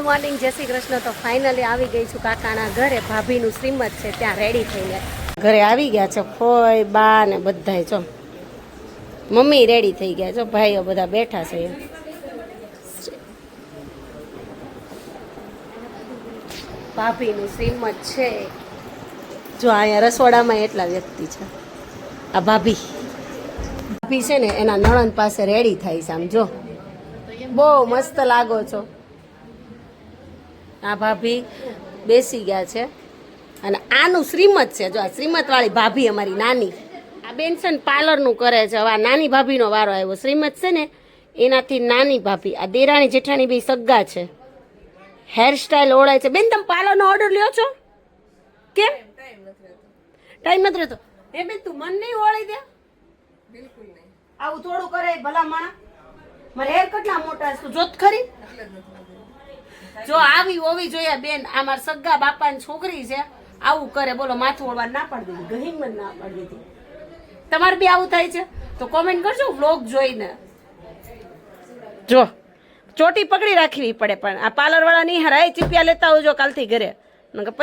Morning, જય શ્રી કૃષ્ણ। તો finally આવી ગઈ છું કાકાના ઘરે। ભાભીનું શ્રીમત છે ત્યાં રેડી થઈને ઘરે આવી ગયા છે। ફોય બા ને બધાય જો, મમ્મી રેડી થઈ ગયા છો, ભાઈઓ બધા બેઠા છે। ભાભીનું શ્રીમત છે જો, અહીંયા રસોડામાં એટલા વ્યક્તિ છે। આ ભાભી છે ને એના નણંદ પાસે રેડી થાય છે। આમ જો બહુ મસ્ત લાગો છો। આ ભાભી બેસી ગયા છે અને આનું શ્રીમત છે જો, આ શ્રીમત વાળી ભાભી અમારી નાની, આ બેન છે ને પાર્લરનું કરે છે। હવે આ નાની ભાભીનો વારો આવ્યો। શ્રીમત છે ને એનાથી નાની ભાભી, આ દેરાણી જેઠાણી બી સગ્ગા છે। હેરસ્ટાઈલ ઓળાય છે। બેન તમે પાર્લરનો ઓર્ડર લ્યો છો કેમ? ટાઈમ નથી રહેતો હે બેન? તું મન નહીં ઓળી દે? બિલકુલ નહીં। આવું થોડું કરે ભલા માણા? મારે હેર કેટલા મોટા છે તું જોત ખરી? જો આવી હોવી જોઈએ બેન। આ મારા સગ્ગા બાપાની છોકરી છે, આવું કરે બોલો? માથું ઓળવા ના પાડી દીધી, ગહીમ જ ના પાડી દીધી। તમારે બી આવું થાય છે તો કોમેન્ટ કરજો વ્લોગ જોઈને। જો ચોટી પકડી રાખવી પડે, પણ આ પાર્લર વાળા નહીં હરાય। ચીપિયા લેતા આવજો કાલથી ઘરે,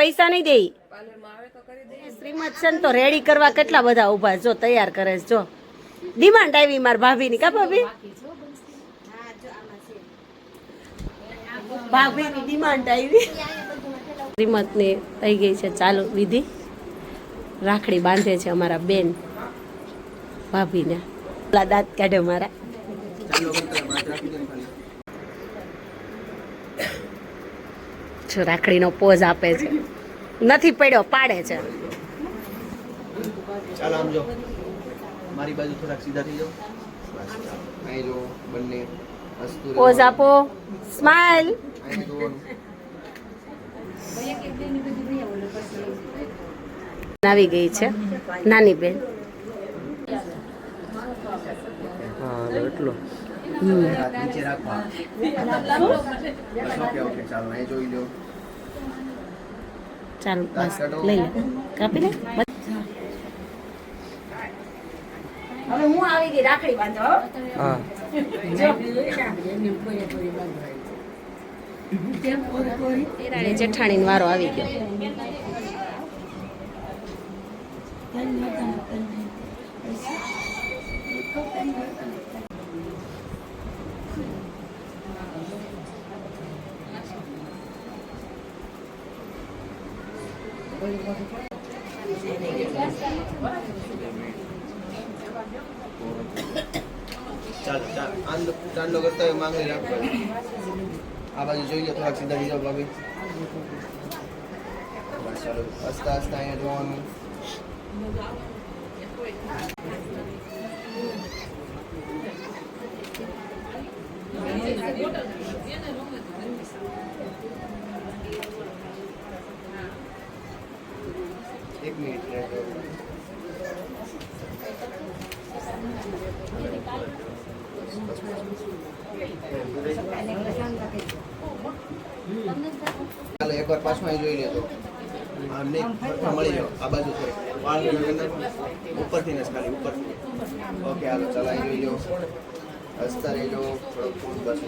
પૈસા નહીં દે। શ્રીમત છે ને તો રેડી કરવા કેટલા બધા ઉભા, જો તૈયાર કરે છે। જો ડિમાન્ડ આવી માર ભાભીની, કા ભાભી? ભાભીની ડિમાન્ડ આવી। શ્રીમતની થઈ ગઈ છે ચાલુ વિધિ। રાખડી બાંધે છે અમારા બેન ભાભીને। દાંત કાઢે મારા। જો રાખડીનો પોઝ આપે છે, નથી પડ્યો, પાડે છે। ચાલો આમ જો, મારી બાજુ થોડાક સીધા થઈ જાઓ। અહીં જો બંને પોઝ આપો, સ્માઈલ। આવી ગઈ છે નાની બેન। હા એટલો નીચે રાખવા। ઓકે ચાલો અહીં જોઈ લો। ચાલો બસ લઈ લે, કાપી લે। હવે હું આવી ગઈ રાખડી બાંધવા। હા દેરાણી જેઠાણીનો વારો આવી ગયો। ચાંદલો કરતા હોય માંગણી રાખવાની। આ બાજુ જોઈએ થોડાક સીધા થઈ જાઓ ભાભી। ચાલો હસતા હસતા અહીંયા જોવાનું। એક મિનિટ રહેજો। ચાલો એકવાર પાછું અહીં જોઈ લેજો। આમ નહીં મળી જાઓ, આ બાજુ થોડું વાળ ઉપરથી ને ખાલી ઉપરથી। ઓકે હાલો ચાલો અહીં જોઈ લો, હસતા રહેજો। થોડુંક ફૂલ બસ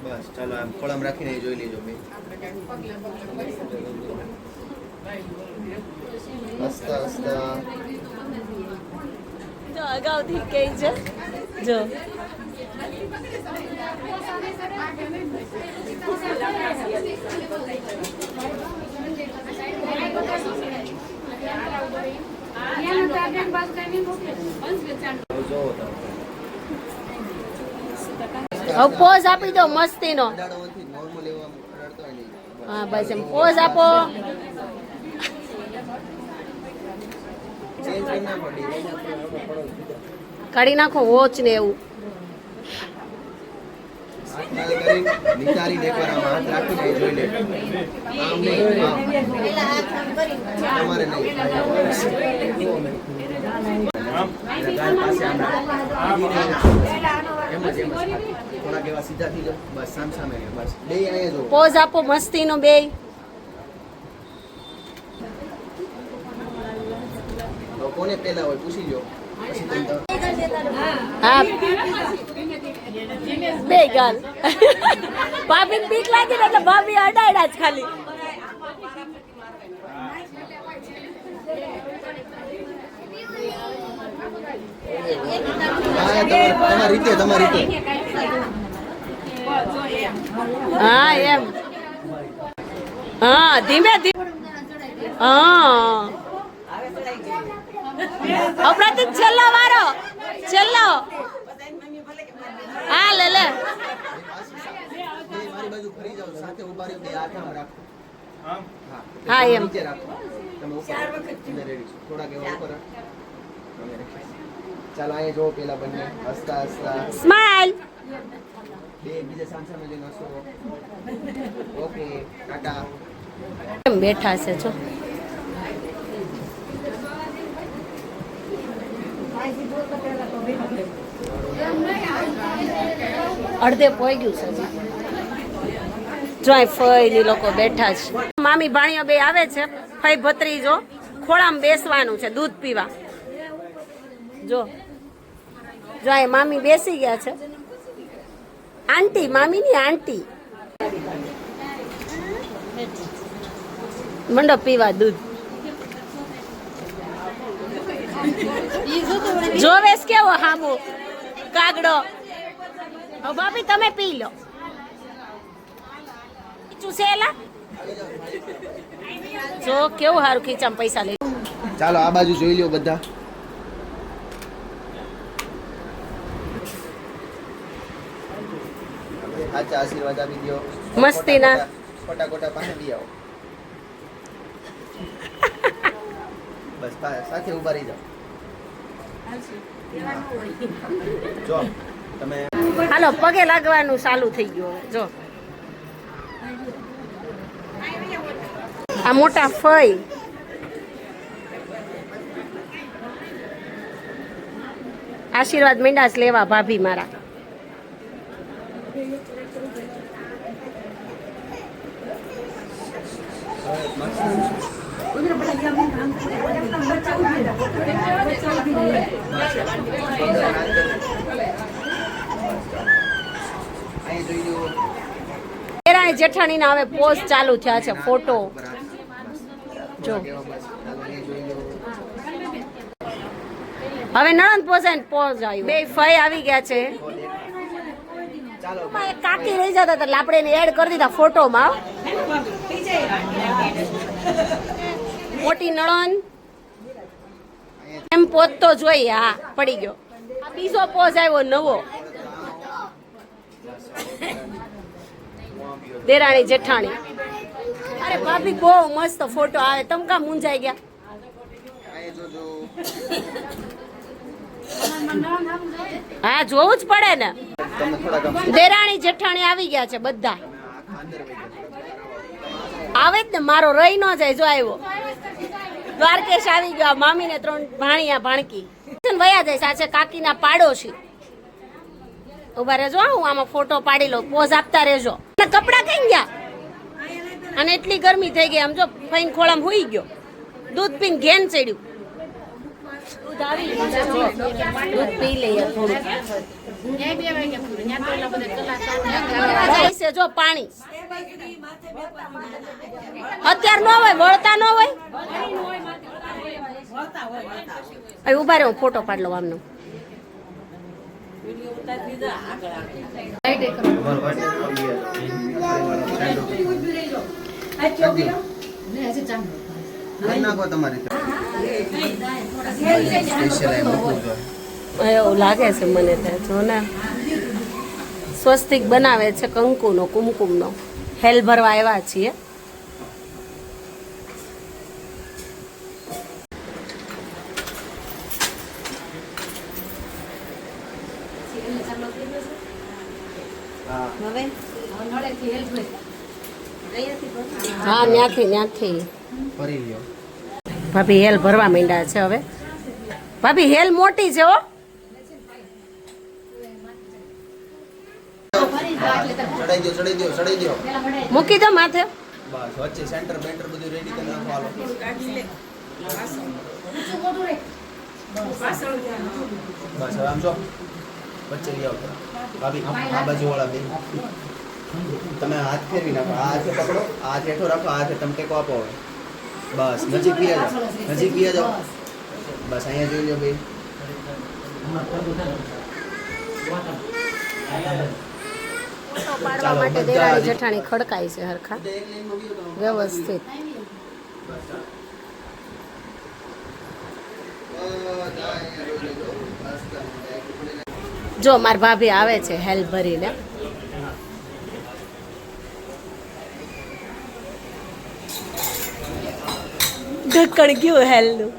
બસ ચાલો આમ ખોળામાં રાખીને જોઈ લેજો બેન। હસતા હસતા જો અગાઉથી કહી છે જો, હવે પોઝ આપી દો મસ્તીનો। હા બસ એમ પોઝ આપો। કાઢી નાખો વોચ ને એવું। નિતારીને એકવાર આમ હાથ રાખીને જોઈ લે। આમ નહીં, તમારે નહીં। થોડાક એવા સીધા થઈ જાઓ, બસ સામ સામે બસ બે અહીંયા જો। પોઝ આપો મસ્તીનો બે। કોને પહેલા હોય પૂછી લો પછી તમે હા બે ગાલ ભાભી બીક લાગી ને એટલે ભાભી અડાડ્યા જ ખાલી હા તમારી રીતે હા એમ હા ધીમે ધીમે હા અપ્રતિક છેલ્લો વારો છેલ્લો હા લે લે મારી બાજુ ફરી જાઓ સાથે ઊભા રહ્યો બે હાથ આમ રાખો હા એમ નીચે રાખો તમે ઉપર તમે રેડી છો થોડાક એવા ઉપર તમે રાખો ચાલો અહીંયા જો પેલા બંને હસતા હસતા સ્માઈલ બે બીજા સામે જઈને હસો ઓકે ટાટા એમ બેઠા છે જો અડધે પોઈ ગયું છે જો અહીં ફઈ ની લોકો બેઠા છે મામી ભાણીઓ બે આવે છે ફઈ ભત્રીજો ખોળામાં બેસવાનું છે દૂધ પીવા જો જો અહીં મામી બેસી ગયા છે આંટી મામી ની આંટી મંડો પીવા દૂધ જોવેશ કેવો હામો કાગડો હવે ભાભી તમે પી લો ચૂસેલા જો કેવું સારું ખીચામાં પૈસા લઈ ચાલો આ બાજુ જોઈ લ્યો બધા સાચા આશીર્વાદ આપી દો મસ્તીના ફટાકોટા પાસે બી આવો બસ સાથે ઊભા રહી જાઓ જો તમે હાલો પગે લાગવાનું ચાલુ થઈ ગયું હવે જો આ મોટા ફઈ આશીર્વાદ મીંડાસ લેવા ભાભી મારા દેરાણી જેઠાણીના હવે પોઝ ચાલુ થયા છે ફોટો જો હવે નણંદ પોઝ પોઝ આવ્યું બે ફઈ આવી ગયા છે એક કાકી રહી જતા એટલે આપણે એને એડ કરી દીધા ફોટોમાં મોટી નણંદ એમ પોત તો જોઈએ હા પડી ગયો આ બીજો પોઝ આવ્યો નવો દેરાણી જેઠાણી અરે ભાભી બહુ મસ્ત ફોટો આવે તમ કા મૂંઝાઈ ગયા હા જોવું જ પડે ને દેરાણી જેઠાણી આવી ગયા છે બધા આવે જ ને મારો રહી ન જાય જો આવ્યો દ્વારકેશ આવી ગયો મામી ને 3 ભાણિયા ભાણકી વયા જાય સાચે કાકીના પાડોશી ઉભા રહેજો હું આમાં ફોટો પાડી લઉં પોઝ આપતા રહેજો કપડા કઈ ગયા અને એટલી ગરમી થઈ ગઈ આમ જો ફઈન ખોળામાં હુઈ ગયો દૂધ પીને ઘેન ચડ્યું દૂધ આવી ગયું છે જો દૂધ પી લઈએ થોડું જાય છે જો પાણી અત્યારે ન હોય વળતા ન હોય ઉભા રહો ફોટો પાડ લો આમનો એવું લાગે છે મને જો ને સ્વસ્તિક બનાવે છે કંકુનો કુમકુમનો હેલ ભરવા આવ્યા છીએ હા ત્યાંથી ભાભી હેલ ભરવા માંડ્યા છે હવે ભાભી હેલ મોટી છે હો ચડાઈ દો મૂકી દો માથે બસ વચ્ચે સેન્ટર બેન્ટર બધું રેડી કરી નાખો હાલો બસ હવે આમ જો વચ્ચે લઈ આવો ભાભી આ બાજુ વાળા બે તમે હાથ ફેરવી નાખો આ હાથે પકડો આ હાથ હેઠો રાખો આ હાથે તમે ટેકો આપો હવે બસ નજીક વ્યા જાઓ બસ અહીંયા જોઈ લો બે પાડવા માટે દેરાણી જેઠાણી ખડકાય છે હરખા વ્યવસ્થિત. જો માર ભાભી આવે છે હેલ્પ ભરીને. ઢક્કણ ગયું હેલનું.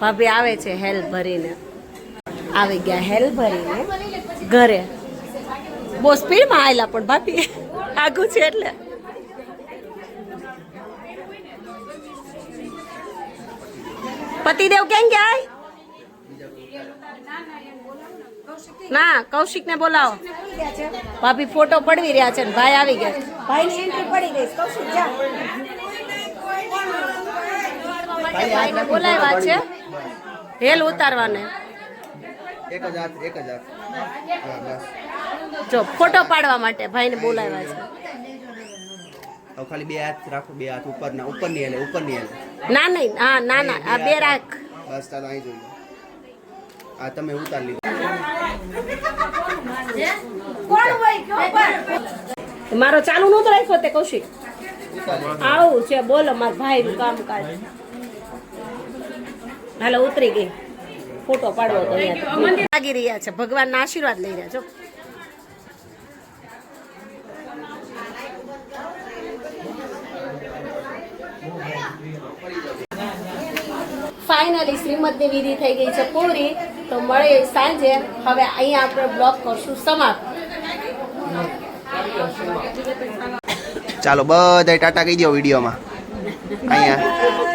ભાભી આવે છે હેલ્પ ભરીને. આવી ગયા હેલ્પ ભરીને ઘરે. બહુ સ્પીડમાં આવેલા પણ ભાભી આગું છે એટલે. પતિદેવ કેમ ગયા? ના, કૌશિક ને બોલાવો. ભાભી ફોટો પડવી રહ્યા છે ને ભાઈ આવી ગયા. ભાઈ ની એન્ટ્રી પડી ગઈ. કૌશિક જા. ભાઈને બોલાવ્યા છે હેલ ઉતારવાને. એક જ હાથ હા બસ જો ફોટો પાડવા માટે ભાઈને બોલાવ્યા છે. હવે ખાલી બે હાથ રાખો બે હાથ ઉપરની હેલે ના નહીં હા ના ના આ બે રાખ. બસ ચાલો અહીં જોઈ લો આ તમે ઉતાર લીધું. મારો ચાલુ નહોતો રાખ્યો તે કૌશિક. આવું છે બોલો મારા ભાઈ નું કામકાજ. હાલો ઉતરી ગઈ. ફોટો પાડવો તો અહીંયા લાગી રહ્યા છે. ભગવાનના આશીર્વાદ લઈ રહ્યા છો. ફાઇનલી શ્રીમદની વિધિ થઈ ગઈ છે પૂરી. તો મળે સાંજે. હવે અહીંયા આપણે બ્લોગ કરશું સમાપ્ત. ચાલો બધા ટાટા કહી દો વિડીયોમાં અહીંયા